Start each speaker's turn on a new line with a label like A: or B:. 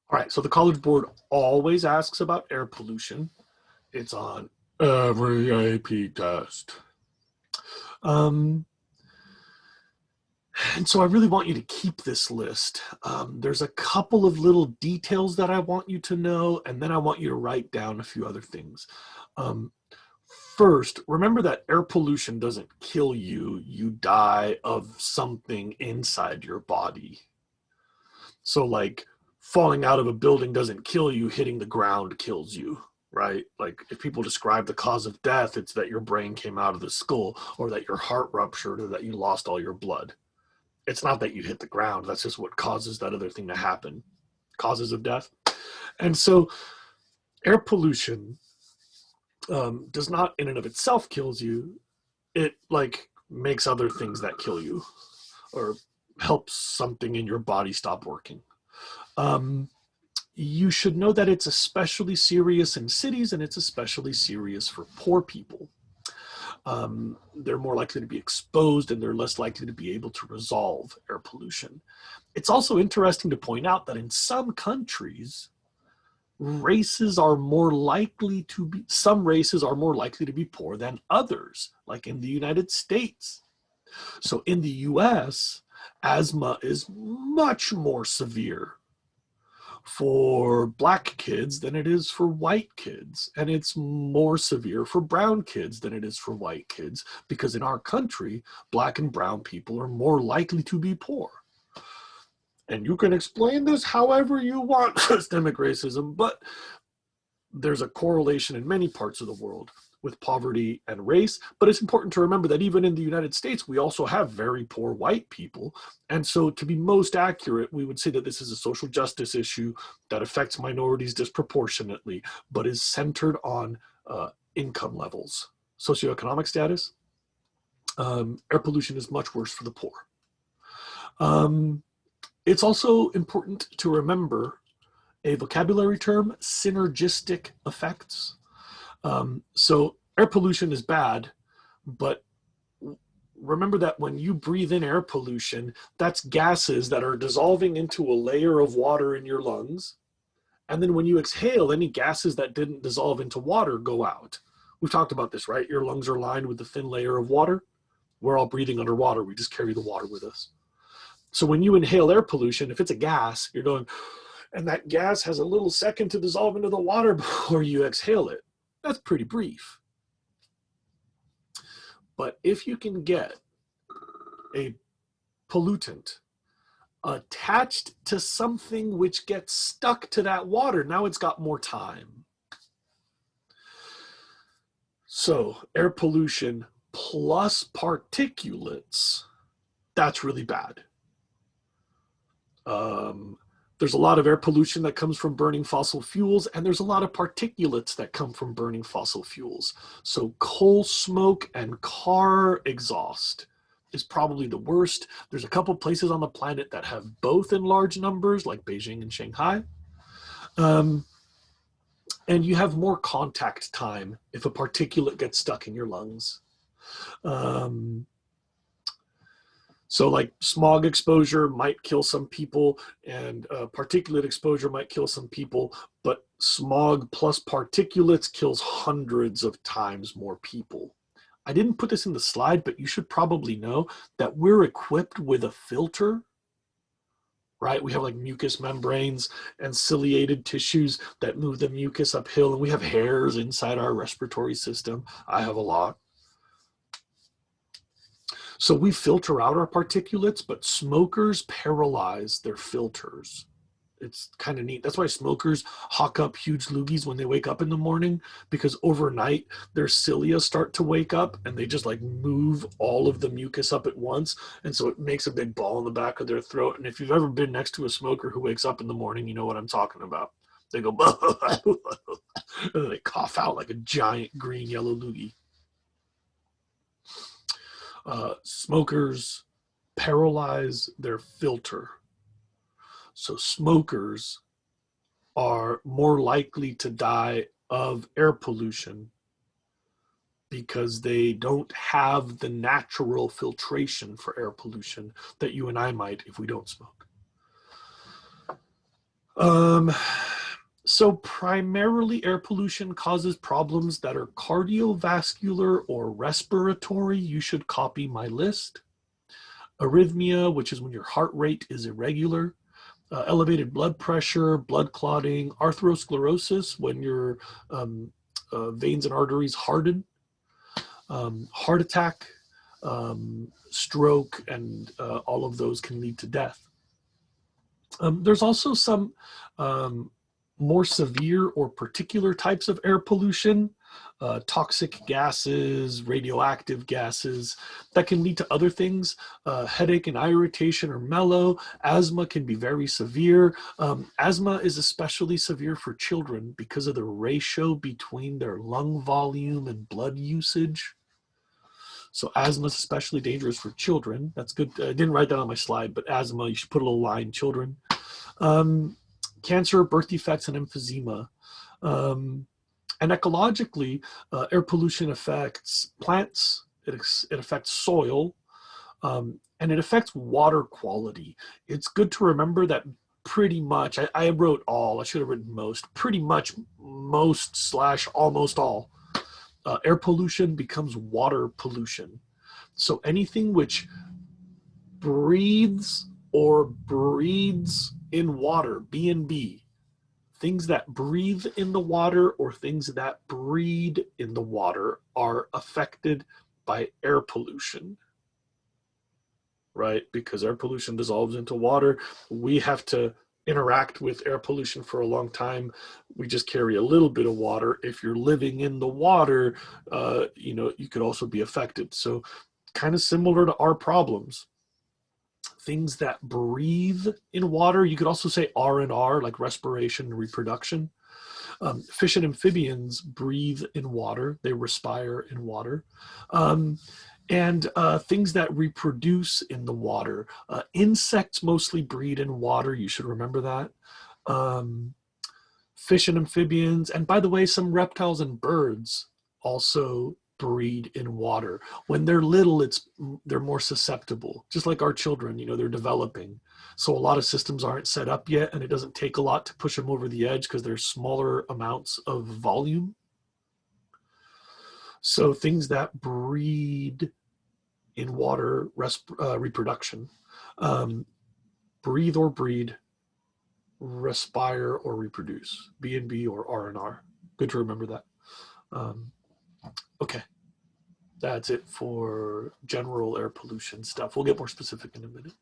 A: All right, so the College Board always asks about air pollution. It's on every AP test. Um, and so I really want you to keep this list. There's a couple of little details that I want you to know, and then I want you to write down a few other things. Um, First, remember that air pollution doesn't kill you. You die of something inside your body. So, like, falling out of a building doesn't kill you, hitting the ground kills you, right? Like, if people describe the cause of death, it's that your brain came out of the skull, or that your heart ruptured, or that you lost all your blood. It's not that you hit the ground. That's just what causes that other thing to happen. Causes of death. And so, air pollution does not, in and of itself, kills you. It, like, makes other things that kill you, or helps something in your body stop working. Um, you should know that it's especially serious in cities, and it's especially serious for poor people. They're more likely to be exposed, and they're less likely to be able to resolve air pollution. It's also interesting to point out that in some countries, some races are more likely to be poor than others, like in the United States. So in the US, asthma is much more severe for black kids than it is for white kids. And it's more severe for brown kids than it is for white kids, because in our country, black and brown people are more likely to be poor. And you can explain this however you want, systemic racism, but there's a correlation in many parts of the world with poverty and race. But it's important to remember that even in the United States, we also have very poor white people. And so, to be most accurate, we would say that this is a social justice issue that affects minorities disproportionately, but is centered on income levels, socioeconomic status. Air pollution is much worse for the poor. It's also important to remember a vocabulary term: synergistic effects. So air pollution is bad, but remember that when you breathe in air pollution, that's gases that are dissolving into a layer of water in your lungs. And then when you exhale, any gases that didn't dissolve into water go out. We've talked about this, right? Your lungs are lined with a thin layer of water. We're all breathing underwater. We just carry the water with us. So when you inhale air pollution, if it's a gas, you're going, and that gas has a little second to dissolve into the water before you exhale it. That's pretty brief. But if you can get a pollutant attached to something which gets stuck to that water, now it's got more time. So air pollution plus particulates, that's really bad. There's a lot of air pollution that comes from burning fossil fuels, and there's a lot of particulates that come from burning fossil fuels. So coal smoke and car exhaust is probably the worst. There's a couple places on the planet that have both in large numbers, like Beijing and Shanghai. And you have more contact time if a particulate gets stuck in your lungs. So like smog exposure might kill some people, and particulate exposure might kill some people, but smog plus particulates kills hundreds of times more people. I didn't put this in the slide, but you should probably know that we're equipped with a filter, right? We have like mucous membranes and ciliated tissues that move the mucus uphill, and we have hairs inside our respiratory system. I have a lot. So we filter out our particulates, but smokers paralyze their filters. It's kind of neat. That's why smokers hawk up huge loogies when they wake up in the morning, because overnight their cilia start to wake up and they just like move all of the mucus up at once. And so it makes a big ball in the back of their throat. And if you've ever been next to a smoker who wakes up in the morning, you know what I'm talking about. They go, and they cough out like a giant green yellow loogie. Smokers paralyze their filter. So smokers are more likely to die of air pollution because they don't have the natural filtration for air pollution that you and I might if we don't smoke. Um, so primarily air pollution causes problems that are cardiovascular or respiratory. You should copy my list. Arrhythmia, which is when your heart rate is irregular. Elevated blood pressure, blood clotting, atherosclerosis, when your veins and arteries harden, heart attack, stroke, and all of those can lead to death. There's also some more severe or particular types of air pollution, toxic gases, radioactive gases that can lead to other things. Headache and eye irritation are mellow. Asthma can be very severe. Asthma is especially severe for children because of the ratio between their lung volume and blood usage. So asthma is especially dangerous for children. That's good. I didn't write that on my slide, but asthma, you should put a little line, children. Cancer, birth defects, and emphysema. And ecologically, air pollution affects plants, it affects soil, and it affects water quality. It's good to remember that pretty much, I wrote all, I should have written most, pretty much most / almost all. Air pollution becomes water pollution. So anything which breathes or breeds in water, B&B, things that breathe in the water or things that breed in the water are affected by air pollution, right? Because air pollution dissolves into water. We have to interact with air pollution for a long time. We just carry a little bit of water. If you're living in the water, you could also be affected. So kind of similar to our problems. Things that breathe in water, you could also say R&R, like respiration and reproduction. Fish and amphibians breathe in water. They respire in water. And things that reproduce in the water. Insects mostly breed in water. You should remember that. Fish and amphibians. And by the way, some reptiles and birds also breed in water. When they're little, they're more susceptible, just like our children, they're developing. So a lot of systems aren't set up yet, and it doesn't take a lot to push them over the edge because there's smaller amounts of volume. So things that breed in water, reproduction, breathe or breed, respire or reproduce, B&B or R&R. Good to remember that. Okay, that's it for general air pollution stuff. We'll get more specific in a minute.